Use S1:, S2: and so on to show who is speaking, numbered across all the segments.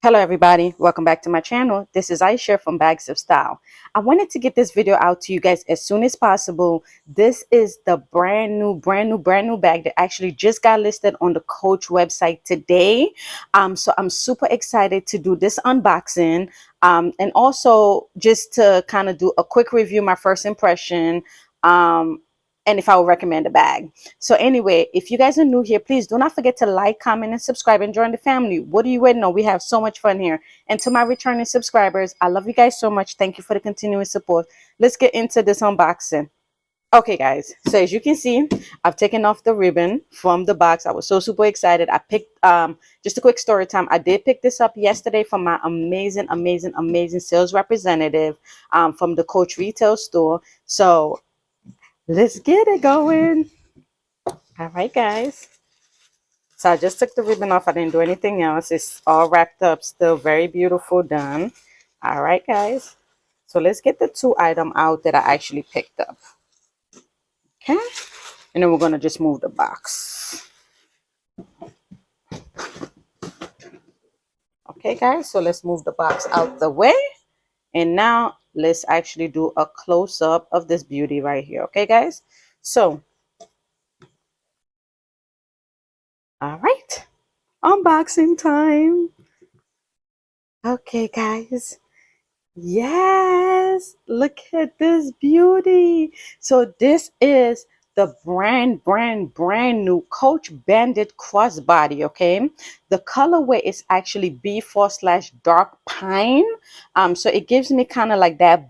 S1: Hello everybody, welcome back to my channel. This is Aisha from Bags of Style. I wanted to get this video out to you guys as soon as possible. This is the brand new bag that actually just got listed on the Coach website today. So I'm super excited to do this unboxing, and also just to kind of do a quick review, my first impression, and if I would recommend a bag. So anyway, if you guys are new here, please do not forget to like, comment, and subscribe and join the family. What are you waiting on? We have so much fun here. And to my returning subscribers, I love you guys so much. Thank you for the continuous support. Let's get into this unboxing. Okay, guys. So as you can see, I've taken off the ribbon from the box. I was so super excited. I picked, just a quick story time. I did pick this up yesterday from my amazing sales representative from the Coach retail store. So let's get it going. All right, guys. So I just took the ribbon off. I didn't do anything else. It's all wrapped up, still very beautiful, done. All right, guys. So let's get the two items out that I actually picked up. Okay. And then we're going to just move the box. Okay, guys. So let's move the box out the way. And now let's actually do a close-up of this beauty right here. Okay, guys. So, all right. Unboxing time. Okay, guys. Yes, look at this beauty. So this is the brand new Coach Bandit Crossbody, okay? The colorway is actually B4 slash dark pine. So it gives me kind of like that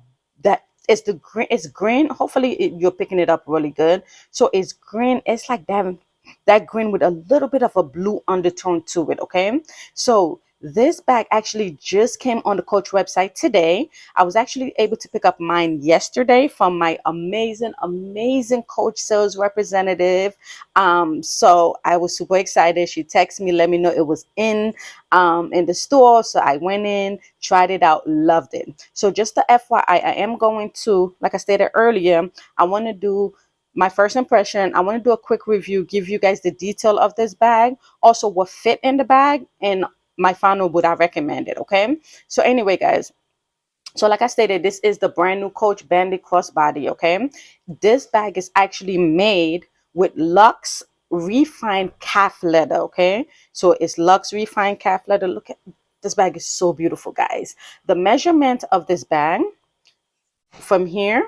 S1: it's the green, it's green. Hopefully you're picking it up really good. So it's green, it's like that green with a little bit of a blue undertone to it, okay? So this bag actually just came on the Coach website today. I was actually able to pick up mine yesterday from my amazing Coach sales representative. So I was super excited. She texted me, let me know it was in the store. So I went in, tried it out, loved it. So just the FYI, I am going to, like I stated earlier, I want to do my first impression. I want to do a quick review, give you guys the detail of this bag, also what fit in the bag, and my final would I recommend it. Okay, so anyway, guys, so like I stated, this is the brand new Coach Bandit Crossbody. Okay, this bag is actually made with luxe refined calf leather. Okay, so it's luxe refined calf leather. Look at this bag, is so beautiful, guys. The measurement of this bag from here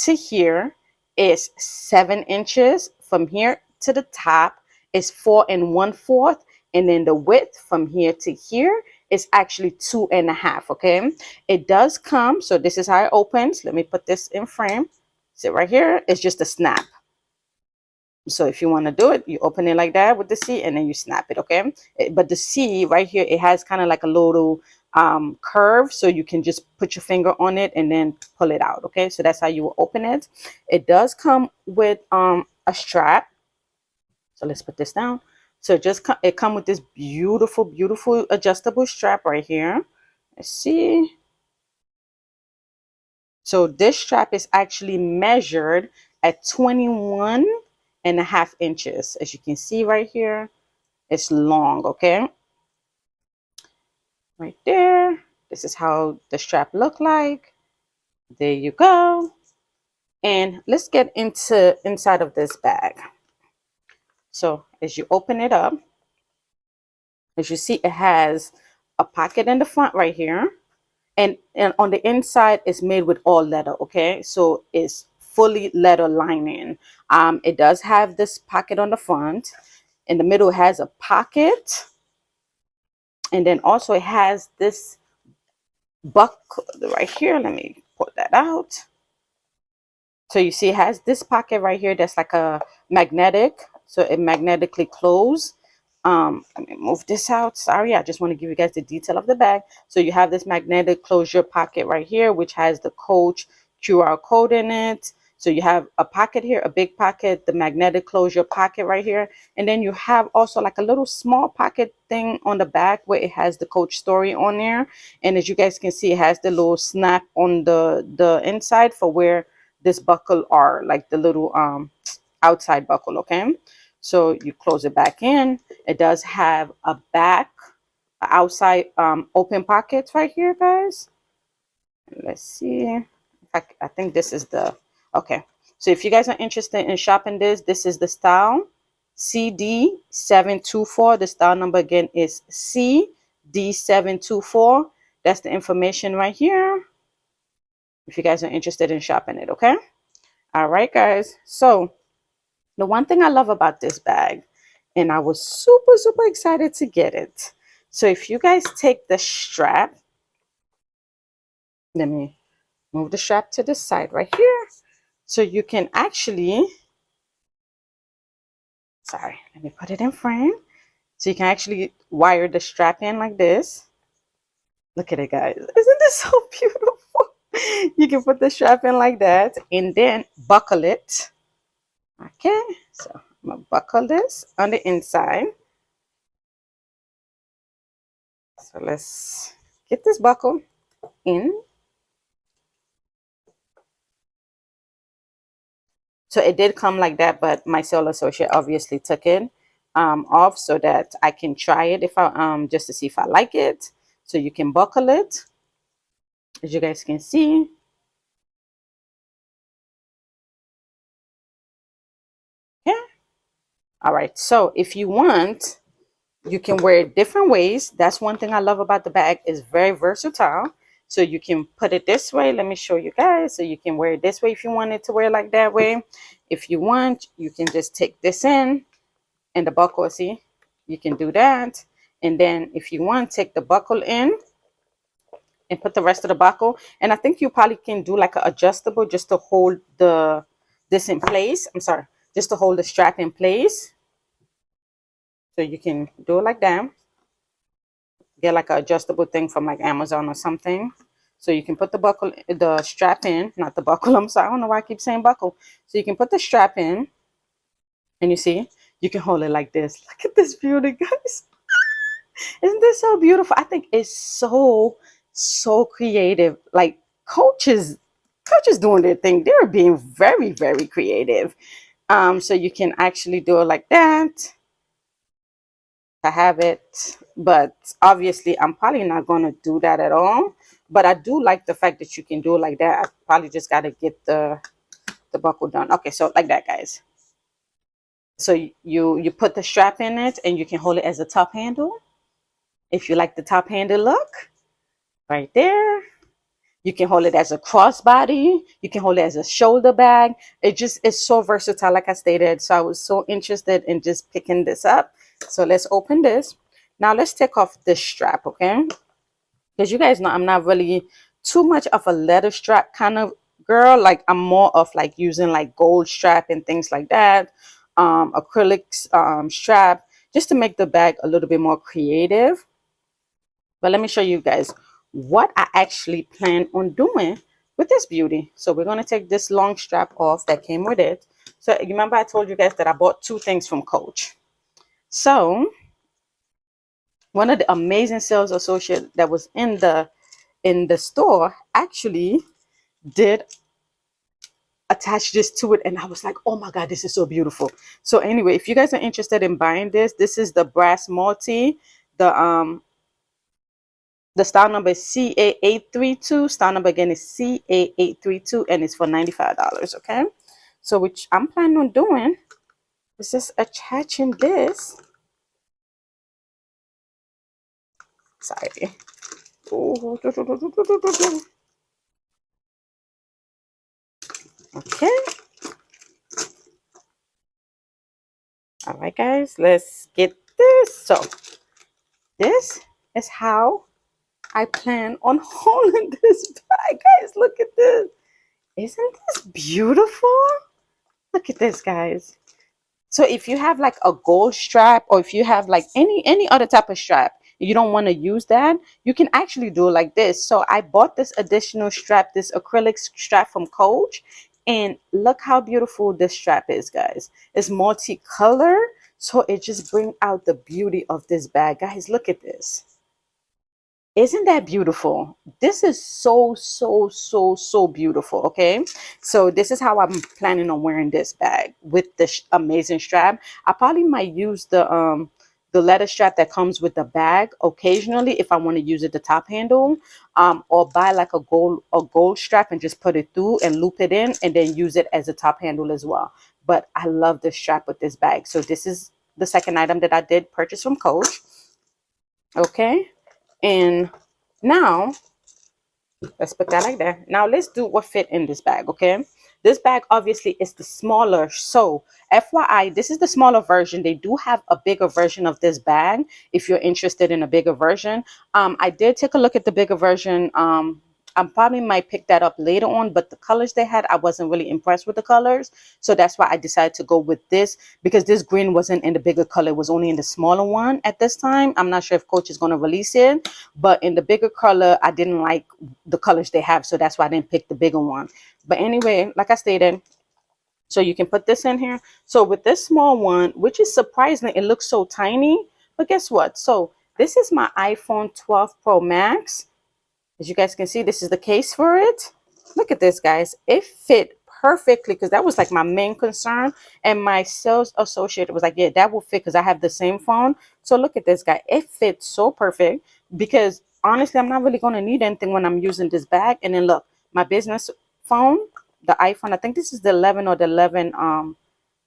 S1: to here is 7 inches. From here to the top is 4 1/4, and then the width from here to here is actually 2.5. Okay, it does come, so this is how it opens. Let me put this in frame. See right here, it's just a snap. So if you want to do it, you open it like that with the C and then you snap it. Okay, but the C right here, it has kind of like a little curve, so you can just put your finger on it and then pull it out. Okay, so that's how you will open it. It does come with a strap. So let's put this down. So it come with this beautiful adjustable strap right here. Let's see. So this strap is actually measured at 21.5 inches. As you can see right here, it's long. Okay, right there. This is how the strap look like. There you go. And let's get inside of this bag. So as you open it up, as you see, it has a pocket in the front right here, and on the inside it's made with all leather. Okay, so it's fully leather lining. It does have this pocket on the front. In the middle, it has a pocket, and then also it has this buckle right here. Let me pull that out. So you see it has this pocket right here that's like a magnetic, so it magnetically closes. Let me move this out. Sorry, I just want to give you guys the detail of the bag. So you have this magnetic closure pocket right here, which has the Coach QR code in it. So you have a pocket here, a big pocket, the magnetic closure pocket right here. And then you have also like a little small pocket thing on the back where it has the Coach story on there. And as you guys can see, it has the little snap on the inside for where this buckle are, like the little outside buckle. Okay, so you close it back in. It does have a back outside open pockets right here, guys. Let's see. I think this is the, okay. So if you guys are interested in shopping this, this is the style CD724. The style number again is CD724. That's the information right here if you guys are interested in shopping it, okay? All right, guys. So the one thing I love about this bag, and I was super, super excited to get it. So if you guys take the strap, let me move the strap to the side right here. So you can actually, sorry, let me put it in frame. So you can actually wire the strap in like this. Look at it, guys. Isn't this so beautiful? You can put the strap in like that and then buckle it. Okay, so I'm gonna buckle this on the inside. So let's get this buckle in. So it did come like that, but my sales associate obviously took it off so that I can try it if I just to see if I like it. So you can buckle it, as you guys can see. Yeah. All right. So if you want, you can wear it different ways. That's one thing I love about the bag. It's very versatile. So you can put it this way. Let me show you guys. So you can wear it this way if you wanted to wear it like that way. If you want, you can just take this in and the buckle, see, you can do that. And then if you want, take the buckle in and put the rest of the buckle. And I think you probably can do like an adjustable just to hold this in place. I'm sorry, just to hold the strap in place. So you can do it like that. Get like an adjustable thing from like Amazon or something. So you can put the strap in, not the buckle. I'm sorry, I don't know why I keep saying buckle. So you can put the strap in, and you see, you can hold it like this. Look at this beauty, guys. Isn't this so beautiful? I think it's so creative. Like coaches doing their thing. They're being very, very creative. So you can actually do it like that. I have it, but obviously I'm probably not going to do that at all. But I do like the fact that you can do it like that. I probably just got to get the buckle done. Okay, so like that, guys. So you put the strap in it, and you can hold it as a top handle if you like the top handle look right there. You can hold it as a crossbody. You can hold it as a shoulder bag. It just is so versatile, like I stated. So I was so interested in just picking this up. So let's open this. Now let's take off this strap, okay? Because you guys know I'm not really too much of a leather strap kind of girl. Like I'm more of like using like gold strap and things like that. Acrylics strap, just to make the bag a little bit more creative. But let me show you guys what I actually plan on doing with this beauty. So we're going to take this long strap off that came with it. So you remember I told you guys that I bought two things from Coach. So one of the amazing sales associates that was in the store actually did attach this to it, and I was like, oh my god, this is so beautiful. So anyway, if you guys are interested in buying this is the brass multi. The style number is CA832. Style number again is CA832, and it's for $95. Okay, so which I'm planning on doing is just attaching this. Sorry. Okay. All right, guys, let's get this. So this is how I plan on holding this bag. Guys, look at this. Isn't this beautiful? Look at this, guys. So if you have like a gold strap, or if you have like any other type of strap, you don't want to use that, you can actually do it like this. So I bought this additional strap, this acrylic strap from Coach, and look how beautiful this strap is, guys. It's multicolor, so it just brings out the beauty of this bag. Guys, look at this. Isn't that beautiful? This is so beautiful. Okay, so this is how I'm planning on wearing this bag with this amazing strap. I probably might use the leather strap that comes with the bag occasionally if I want to use it the top handle, or buy like a gold strap and just put it through and loop it in and then use it as a top handle as well. But I love the strap with this bag. So this is the second item that I did purchase from Coach. Okay, and now let's put that like that. Now let's do what fit in this bag, okay? This bag obviously is the smaller. So FYI, this is the smaller version. They do have a bigger version of this bag if you're interested in a bigger version. I did take a look at the bigger version. I probably might pick that up later on, but the colors they had, I wasn't really impressed with the colors. So that's why I decided to go with this, because this green wasn't in the bigger color. It was only in the smaller one at this time. I'm not sure if Coach is going to release it, but in the bigger color, I didn't like the colors they have. So that's why I didn't pick the bigger one. But anyway, like I stated, so you can put this in here. So with this small one, which is surprising, it looks so tiny, but guess what? So this is my iPhone 12 Pro Max. As you guys can see, this is the case for it. Look at this, guys. It fit perfectly, because that was like my main concern. And my sales associate was like, yeah, that will fit because I have the same phone. So look at this, guy. It fits so perfect, because honestly, I'm not really going to need anything when I'm using this bag. And then look, my business phone, the iPhone, I think this is the 11 or the 11,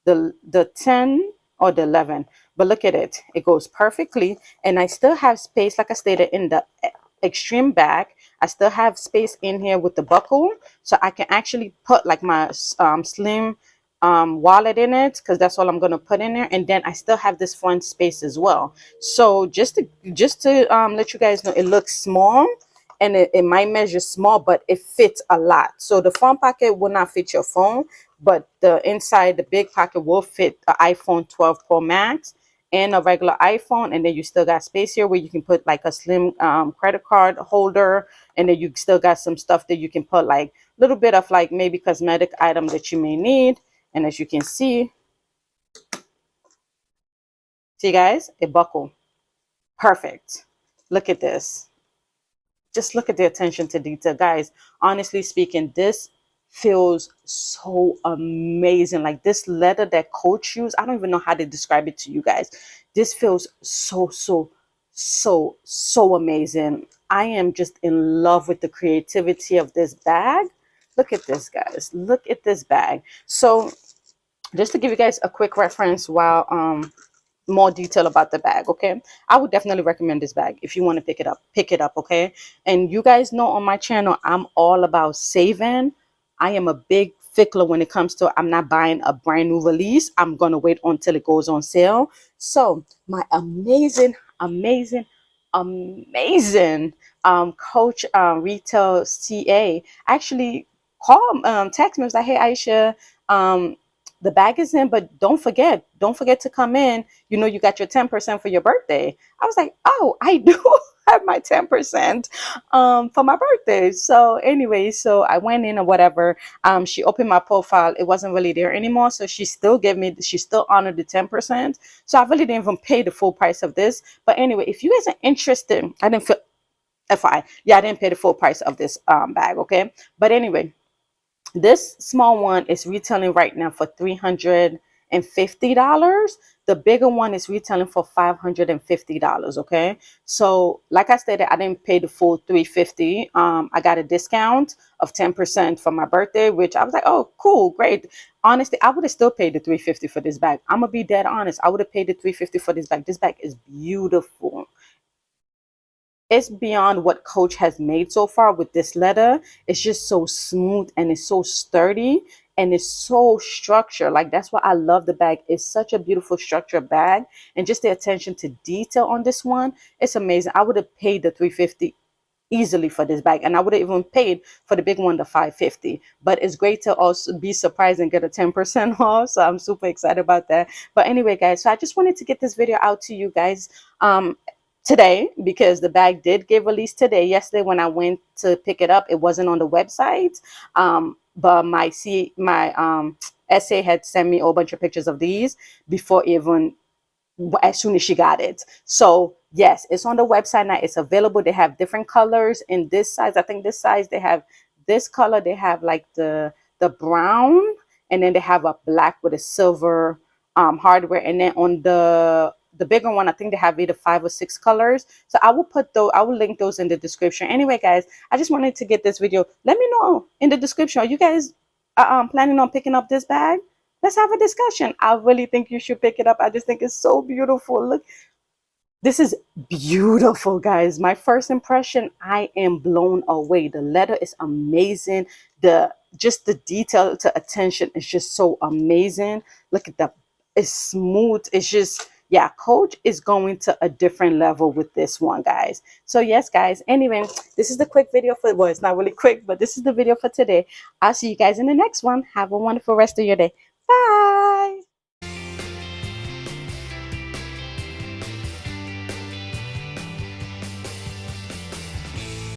S1: the 10 or the 11. But look at it. It goes perfectly. And I still have space, like I stated, in the extreme back. I still have space in here with the buckle, so I can actually put like my slim wallet in it, because that's all I'm going to put in there. And then I still have this front space as well. So just to let you guys know, it looks small, and it might measure small, but it fits a lot. So the front pocket will not fit your phone, but the inside, the big pocket, will fit the iPhone 12 Pro Max and a regular iPhone. And then you still got space here where you can put like a slim credit card holder. And then you still got some stuff that you can put like a little bit of like maybe cosmetic item that you may need. And as you can see guys, it buckle perfect. Look at this. Just look at the attention to detail, guys. Honestly speaking, this feels so amazing. Like this leather that Coach used, I don't even know how to describe it to you guys. This feels so amazing. I am just in love with the creativity of this bag. Look at this, guys. Look at this bag. So just to give you guys a quick reference while more detail about the bag, okay? I would definitely recommend this bag. If you want to pick it up, okay? And you guys know on my channel, I'm all about saving. I am a big fickler when it comes to, I'm not buying a brand new release. I'm gonna wait until it goes on sale. So my amazing Coach retail CA actually called, text me, was like, hey Aisha, the bag is in, but don't forget to come in. You know, you got your 10% for your birthday. I was like, oh, I do have my 10% for my birthday. So anyway, so I went in or whatever. She opened my profile. It wasn't really there anymore. So she still honored the 10%. So I really didn't even pay the full price of this. But anyway, if you guys are interested, I didn't feel FI. Yeah, I didn't pay the full price of this bag. Okay. But anyway, this small one is retailing right now for $350. The bigger one is retailing for $550. Okay. So like I stated, I didn't pay the full $350. I got a discount of 10% for my birthday, which I was like, oh, cool, great. Honestly, I would have still paid the $350 for this bag. I'm gonna be dead honest. I would have paid the $350 for this bag. This bag is beautiful. It's beyond what Coach has made so far with this leather. It's just so smooth and it's so sturdy and it's so structured. Like that's why I love the bag. It's such a beautiful structured bag, and just the attention to detail on this one, it's amazing. I would have paid the $350 easily for this bag, and I would have even paid for the big one the $550. But it's great to also be surprised and get a 10% off, so I'm super excited about that. But anyway, guys, so I just wanted to get this video out to you guys today, because the bag did get released today. Yesterday when I went to pick it up, it wasn't on the website, but my SA had sent me a whole bunch of pictures of these before even as soon as she got it. So yes, it's on the website now. It's available. They have different colors in this size. I think this size, they have this color. They have like the brown, and then they have a black with a silver hardware. And then on the the bigger one, I think they have either 5 or 6 colors. So I will put those, I will link those in the description. Anyway, guys, I just wanted to get this video. Let me know in the description, are you guys planning on picking up this bag? Let's have a discussion. I really think you should pick it up. I just think it's so beautiful. Look, this is beautiful, guys. My first impression, I am blown away. The leather is amazing. Just the detail to attention is just so amazing. Look at that. It's smooth. It's just, yeah, Coach is going to a different level with this one, guys. So yes, guys. Anyway, this is the quick video for, well, it's not really quick, but this is the video for today. I'll see you guys in the next one. Have a wonderful rest of your day. Bye.